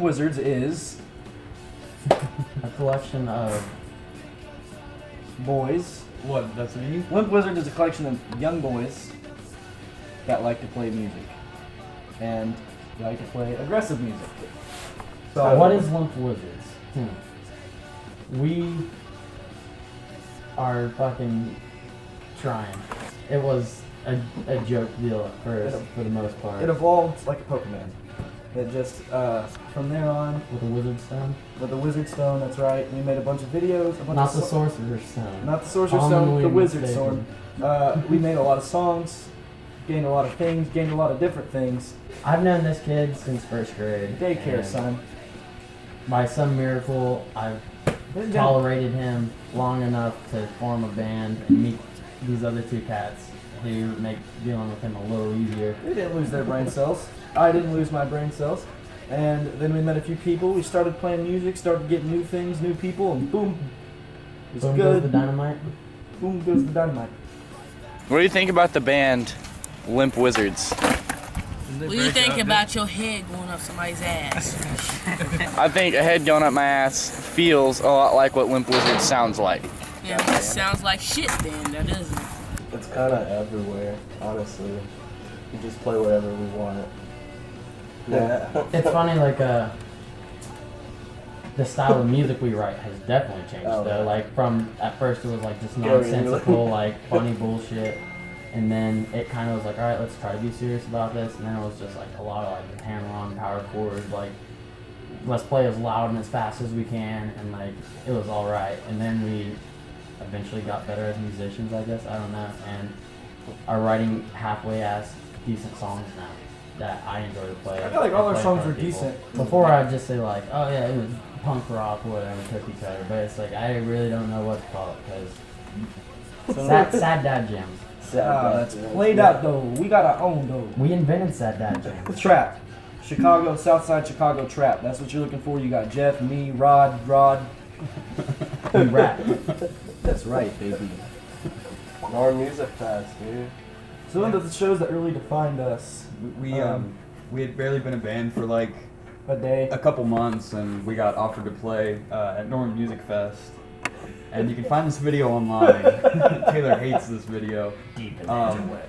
Wizurdz is a collection of boys. What? That's me? Limp Wizurdz is a collection of young boys that like to play music. And they like to play aggressive music. So what is Limp Wizurdz? We are fucking trying. It was a joke deal at first, for the most part. It evolved like a Pokemon. It just, from there on... With the Wizard Stone? With the Wizard Stone, that's right. We made a bunch of videos. Not the Sorcerer's Stone. Not the Sorcerer's Stone, the Wizard Stone. We made a lot of songs, gained a lot of things, gained a lot of different things. I've known this kid since first grade. Daycare, son. By some miracle, I've tolerated him long enough to form a band and meet these other two cats who make dealing with him a little easier. They didn't lose their brain cells. I didn't lose my brain cells. And then we met a few people. We started playing music, started getting new things, new people, and boom. It was Boom good. goes the dynamite. Boom goes the dynamite. What do you think about the band Limp Wizurdz? What do you think about your head going up somebody's ass? I think a head going up my ass feels a lot like what Limp Wizurdz sounds like. Yeah, that sounds like shit then, that doesn't. It's kind of everywhere, honestly. We just play whatever we want. Yeah. It's funny, like, the style of music we write has definitely changed, though. Like, from, at first it was, like, just nonsensical, like, funny bullshit. And then it kind of was like, all right, let's try to be serious about this. And then it was just, like, a lot of, like, hammer-on power chords, like, let's play as loud and as fast as we can. And, like, it was all right. And then we eventually got better as musicians, I guess. I don't know. And are writing halfway-ass decent songs now that I enjoy to play. I feel like all our songs were decent. Before I'd just say like, oh yeah, it was punk rock, whatever, cookie cutter. But it's like, I really don't know what to call it because sad dad jams. That's played out though. We got our own though. We invented sad dad jams. Trap. Chicago, Southside Chicago trap. That's what you're looking for. You got Jeff, me, Rod. We rap. That's right, baby. Norm Music Fest, dude. So one of the shows that really defined us. We had barely been a band for like a couple months, and we got offered to play at Norm Music Fest. And you can find this video online. Taylor hates this video. Deep in the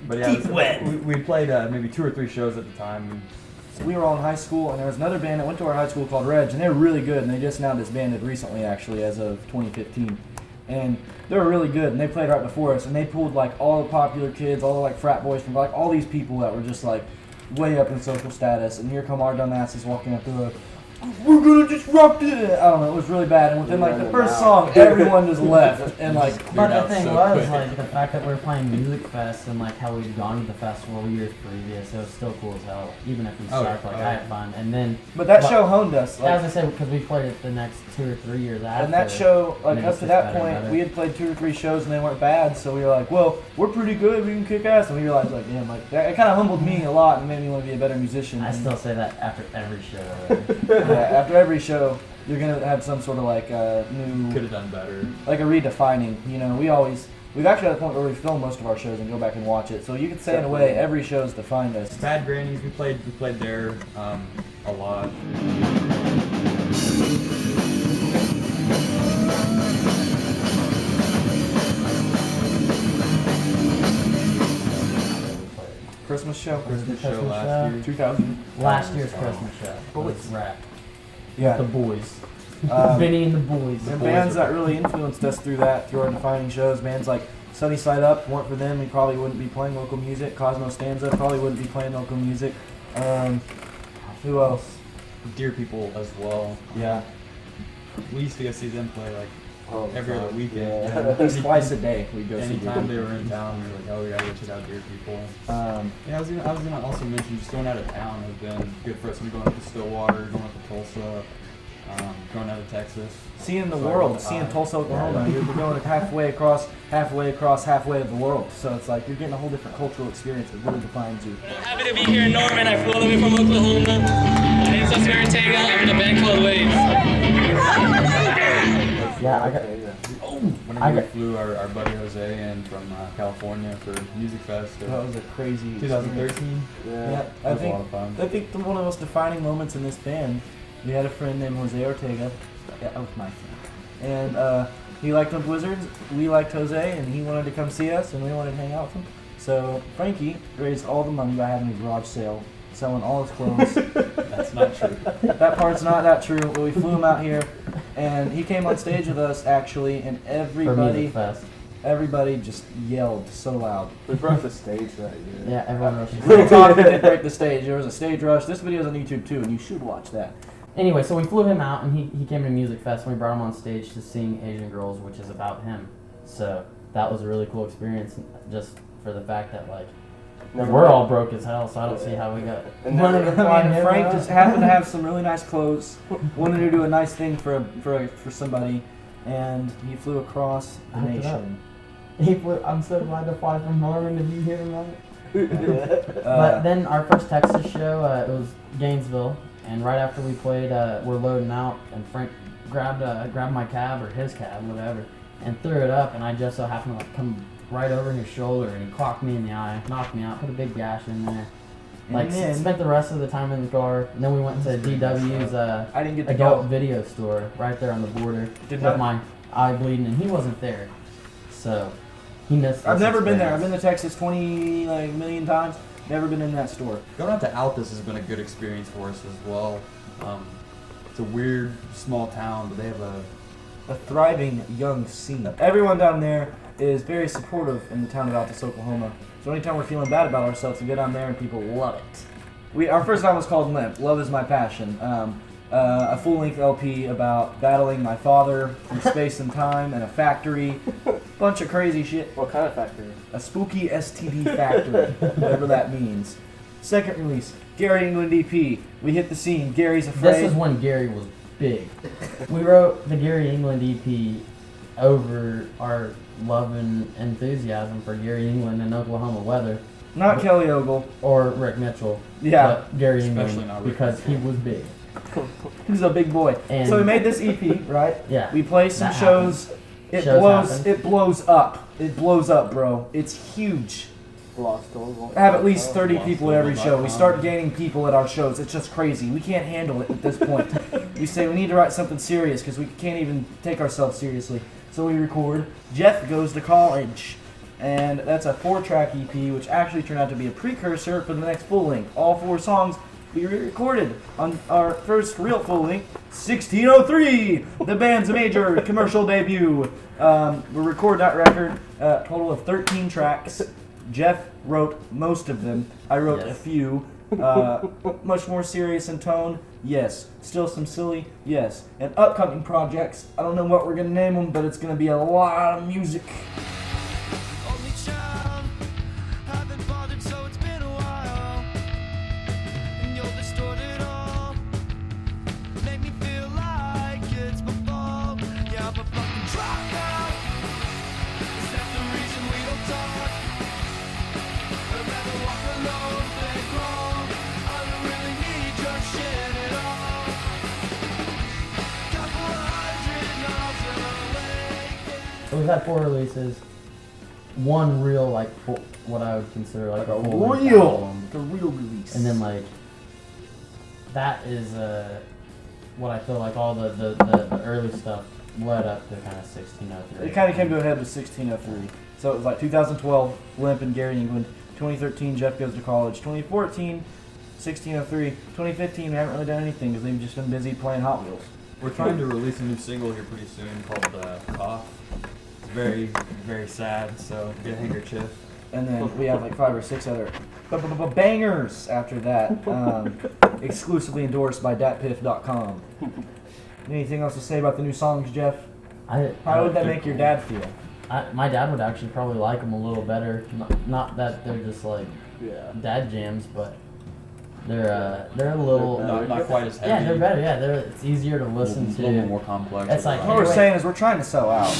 but yeah, we played maybe 2 or 3 shows at the time. We were all in high school, and there was another band that went to our high school called Reg, and they were really good, and they just now disbanded recently, actually, as of 2015. And they were really good, and they played right before us, and they pulled like all the popular kids, all the like frat boys from like all these people that were just like way up in social status, and here come our dumbasses walking up to the, we're gonna disrupt it. I don't know, it was really bad, and within like the first song, everyone just left, and like. But the thing was like the fact that we were playing Music Fest and like how we'd gone to the festival years previous, it was still cool as hell, even if we sucked. Like I had fun, and then. But that show honed us. Like, as I said, because we played it the next 2 or 3 years after. And that show, like up to that point, we had played 2 or 3 shows and they weren't bad, so we were like, well, we're pretty good, we can kick ass, and we realized like, damn, like that, it kind of humbled me a lot and made me want to be a better musician. I still say that after every show. Yeah, after every show, you're gonna have some sort of like new. Could have done better. Like a redefining. You know, we've actually had a point where we film most of our shows and go back and watch it. So you could say in a way, every show's defined us. Bad Grannies, we played there a lot. Christmas show. Christmas show last year. 2000. Last year's Christmas show. Was rap. Yeah. The boys. Vinny and the boys. And bands that really influenced us through our defining shows, bands like Sunny Side Up, weren't for them, we probably wouldn't be playing local music. Cosmo Stanza probably wouldn't be playing local music. Who else? Deer People as well. Yeah. We used to go see them play like every other weekend. Yeah. At least twice a day we'd go see Deer Anytime People. they were in town, we were like, oh, we gotta go check out Deer People. I was gonna also mention just going out of town has been good for us. We're going up to Stillwater, going up to Tulsa, going out to Texas. Seeing the world, seeing Tulsa, Oklahoma. You're going halfway across halfway of the world. So it's like you're getting a whole different cultural experience that really defines you. Happy to be here in Norman. I flew all the way from Oklahoma. My name's Oscar Ortega. I'm in a band called Waves. Whenever we flew our buddy Jose in from California for Music Fest. That was a crazy 2013. Yeah, that was a lot of fun. I think one of the most defining moments in this band We had a friend named Jose Ortega. Yeah, that was my friend. And he liked Limp Wizurdz. We liked Jose, and he wanted to come see us, and we wanted to hang out with him. So Frankie raised all the money by having a garage sale, selling all his clothes. That's not true. That part's not that true, but we flew him out here, and he came on stage with us, actually, and everybody just yelled so loud. We broke the stage that year. Yeah, everyone rushed. Real talk, we did break the stage. There was a stage rush. This video's on YouTube too, and you should watch that. Anyway, so we flew him out, and he came to Music Fest, and we brought him on stage to sing Asian Girls, which is about him. So that was a really cool experience, just for the fact that, like, we're all broke as hell, so I don't see how we got money to fly him. Frank just happened to have some really nice clothes, wanted to do a nice thing for somebody, and he flew across the nation. I'm so glad to fly from Norman. Did you hear that? But then our first Texas show, it was Gainesville, and right after we played, we're loading out, and Frank grabbed my cab, or his cab, whatever, and threw it up, and I just so happened to, like, come right over his shoulder, and he clocked me in the eye, knocked me out, put a big gash in there. Like, spent the rest of the time in the car, and then we went to DW's I didn't get to adult go. video store right there on the border Did with not. my eye bleeding, and he wasn't there, so he missed. I've this never been there. I've experience. been to Texas 20 million times. Never been in that store. Going out to Altus has been a good experience for us as well. It's a weird, small town, but they have A thriving young scene. Everyone down there is very supportive in the town of Altus, Oklahoma. So anytime we're feeling bad about ourselves, we go down there and people love it. Our first album was called Limp. Love is my passion. A full-length LP about battling my father from space and time and a factory. Bunch of crazy shit. What kind of factory? A spooky STD factory, whatever that means. Second release, Gary England EP. We hit the scene. Gary's afraid. This is when Gary was big. We wrote the Gary England EP over our love and enthusiasm for Gary England and Oklahoma weather. Not Kelly Ogle. Or Rick Mitchell. Yeah. But Gary Especially England, not Rick because Mitchell. he was big. He's a big boy. And So we made this EP, right? Yeah. We play some That shows. Shows happen. It blows up. It blows up, bro. It's huge. I I have at least 30 people at every show. We LostDogs.com. start gaining people at our shows. It's just crazy. We can't handle it at this point. We say we need to write something serious because we can't even take ourselves seriously. So we record Jeff Goes to College. And that's a 4-track EP, which actually turned out to be a precursor for the next full length. All 4 songs we re-recorded on our first real full length, 1603, the band's major commercial debut. We recorded that record, total of 13 tracks. Jeff wrote most of them. I wrote a few. Much more serious in tone, yes. Still some silly, yes. And upcoming projects, I don't know what we're gonna name them, but it's gonna be a lot of music. Only child, haven't bothered, so it's been a while. And you'll distort it all. Make me feel like it's my fault. Yeah, I'm a fucking dropout. Is that the reason we don't talk? I'd rather walk alone than crawl. I don't really need your shit at all. Couple $100 away. So we've had 4 releases. One real, like, what I would consider like a full-length real, album. the real release. And then, like, that is what I feel like all the early stuff led up to kind of 1603. It kind of came to a head with 1603. So it was like 2012, Limp and Gary England. 2013, Jeff Goes to College. 2014, 1603. 2015, we haven't really done anything because they've just been busy playing Hot Wheels. We're trying to release a new single here pretty soon called Cough. It's very, very sad, so get a handkerchief. And then we have like 5 or 6 other bangers after that, exclusively endorsed by datpiff.com. Anything else to say about the new songs, Jeff? How would that make your dad feel? My dad would actually probably like them a little better. Not that they're just like dad jams, but they're a little Not quite as heavy. Yeah, they're better. Yeah, it's easier to listen It's to. a little more complex. It's like What we're saying is we're trying to sell out.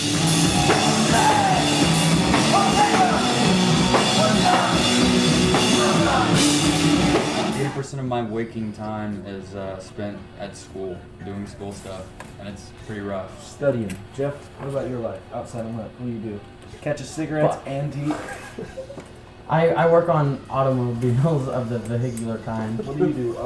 80% of my waking time is spent at school, doing school stuff, and it's pretty rough. Studying. Jeff, what about your life outside of Limp? What do you do? Catches cigarettes and eat? I work on automobiles of the vehicular kind. What do you do?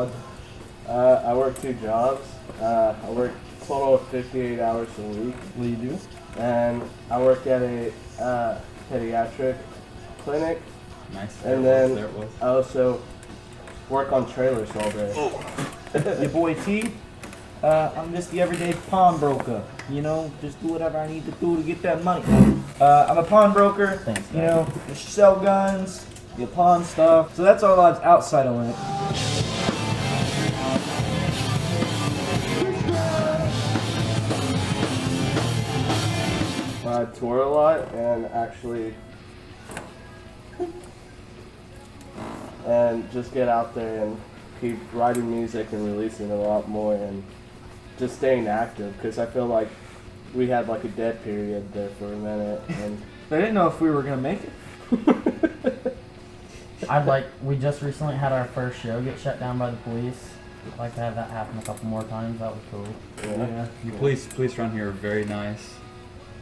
I work 2 jobs. I work a total of 58 hours a week. What do you do? And I work at a pediatric clinic. Nice. And then I also work on trailers all day. Your boy T. I'm just the everyday pawnbroker. You know, just do whatever I need to do to get that money. I'm a pawnbroker. Thanks, you know, you sell guns, you pawn stuff. So that's all that's outside of Limp. I tour a lot and actually and just get out there and keep writing music and releasing a lot more and just staying active because I feel like we had like a dead period there for a minute and I didn't know if we were gonna make it. We just recently had our first show get shut down by the police. I'd like to have that happen a couple more times. That was cool. yeah. The police around here are very nice.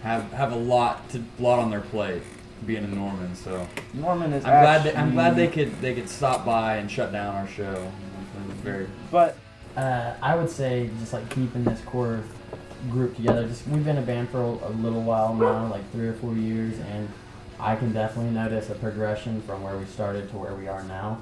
Have a lot on their plate being a Norman, so Norman is. I'm glad they could stop by and shut down our show. It was very. But I would say just like keeping this core group together. We've been a band for a little while now, like 3 or 4 years, and I can definitely notice a progression from where we started to where we are now.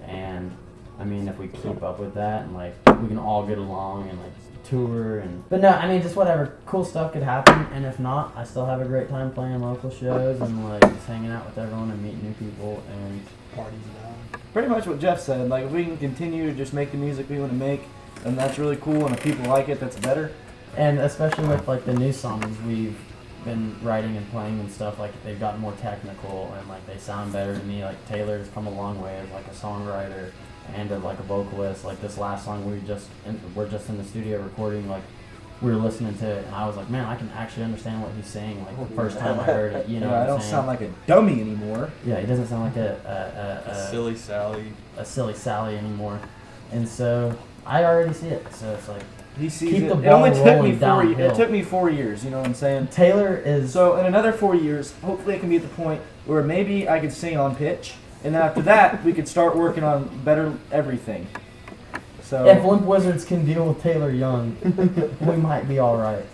And I mean, if we keep up with that and like we can all get along and like tour but no, I mean just whatever cool stuff could happen. And if not, I still have a great time playing local shows and like just hanging out with everyone and meeting new people and Parties down. pretty much what Jeff said. Like, if we can continue to just make the music we want to make, and that's really cool, and if people like it, that's better. And especially with like the new songs we've been writing and playing and stuff, like they've gotten more technical and like they sound better to me. Like Taylor's come a long way as like a songwriter and like a vocalist. Like this last song we're just in the studio recording, like we were listening to it and I was like, man, I can actually understand what he's saying like the first time I heard it, you know. I don't sound like a dummy anymore. Yeah, he doesn't sound like a silly Sally anymore. And so I already see it. So it's like he sees keep it. the It ball only took me rolling 4 It took me 4 years, you know what I'm saying? Taylor is So in another 4 years, hopefully I can be at the point where maybe I could sing on pitch, and after that we could start working on better everything. So if Limp Wizurdz can deal with Taylor Young, we might be all right.